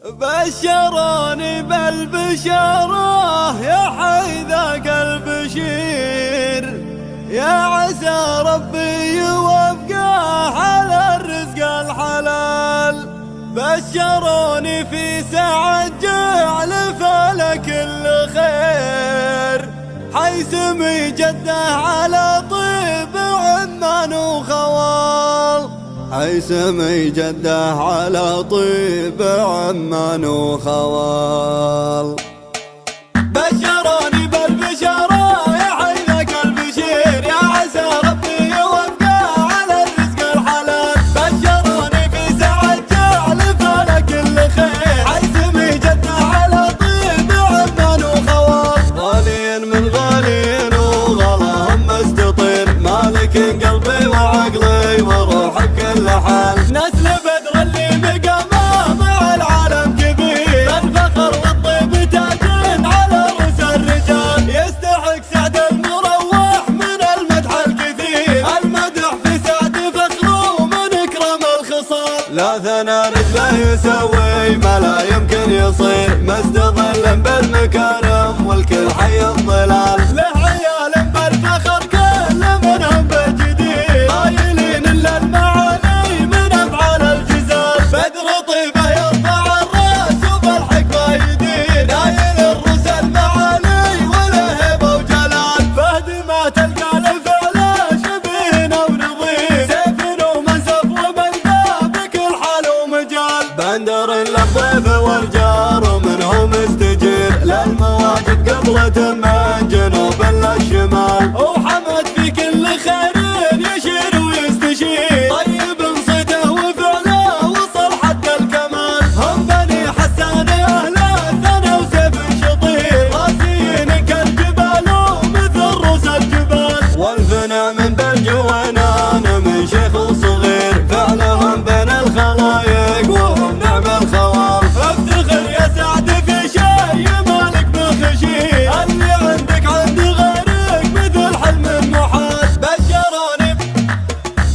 بشروني بالبشارة يا حي ذاك البشير، يا عسى ربي يوفقه على الرزق الحلال. بشروني في ساعة جعل فلك الخير، حيسمي جده على طيب عمان وخوال، حيسمي جده على طيب عمان وخوال. بشروني بالبشارة يا حي ذاك البشير، يا عسى ربي يوفقه على الرزق الحلال. بشروني في ساعة جعل فلك الخير، حيسمي جده على طيب عمان وخوال. غالين من غالين وغلاهم مستطير، مالك قلبي وعقلي وروحي بكل حال. نسل بدر اللي مقامه مع العالم كبير، الفخر والطيب تاج على رؤوس الرجال. يستحق سعد المروح من المدح الكثير، المدح في سعد فخره من اكرم الخصال. لا ثنى رجله يسوي ما لا يمكن يصير، مستظل بالمكارم والكل حي الظلال. له عيال بالفخر كل منهم بجدير، قايلين الا المعاني من افعال الجزال. بدر طيبه يرفع الراس وبالحكمه يدير، نايل الرؤوس المعالي وله هيبه وجلال. فهد ما تلقى لفعله شبيه او نظير، سيف ومنسف وملقاه بكل حال ومجال. بندر للضيف والجار ومنهم مستجير، للمواجد قبلة من جنوب للشمال. وحمد في كل خير يشير ويستشير، طيب صيته وفعله وصل حد الكمال. هم بني حسان اهل الثنى وسيف شطير، راسيين كالجبال ومثل رؤوس الجبال. والفنى من بالجوانان من شيخ وصغير، فعلهم بين الخلايق وهم نعم الخوال. افتخر يا سعد في شيء مالك بخشير، اللي عندك عند غيرك مثل حلم محال.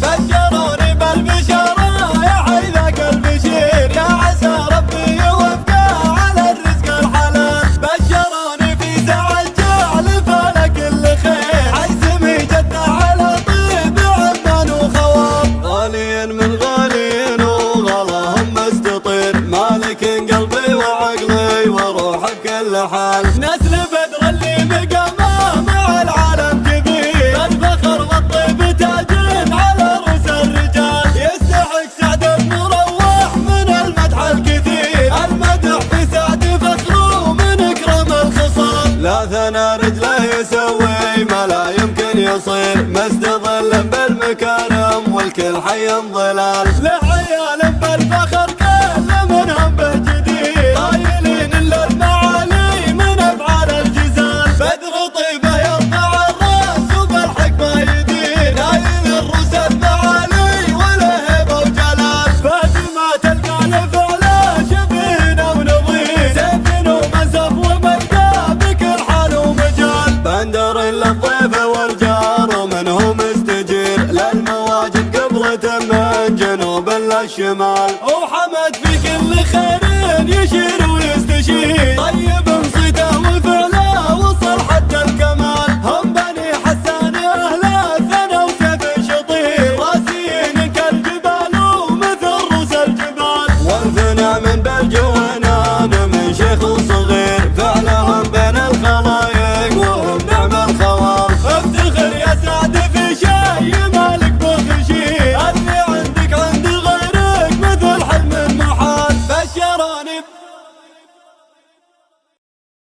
بشروني بالبشارة يا حي ذاك البشير، يا عسى ربي يوفقه على الرزق الحلال. بشروني في ساعة جعل فلك الخير، حيسمي جده على طيب عمان وخوال. غالين من غالين وغلاهم مستطير، مالك قلبي وعقلي وروحي بكل حال. نسل بدر اللي مقامه مع العالم كبير، الفخر والطيب تاج على رؤوس الرجال. يستحق سعد المروح من المدح الكثير، المدح في سعد فخره من اكرم الخصال. لا ثنى رجله يسوي ما لا يمكن يصير، مستظل بالمكارم والكل حي ظلال. له عيال بالفخر كل منهم بجدير، قايلين الا المعالي من افعال الجزال. بدر طيبه يرفع الراس وبالحكمه يدير، نايل الرؤوس المعالي وله هيبه وجلال. فهد ما تلقى لفعله شبيه او نظير، سيف ومنسف وملقاه بكل حال ومجال. بندر للضيف والجار ومنهم مستجير، للمواجد قبلة من جنوب للشمال. وحمد في كل خير يشير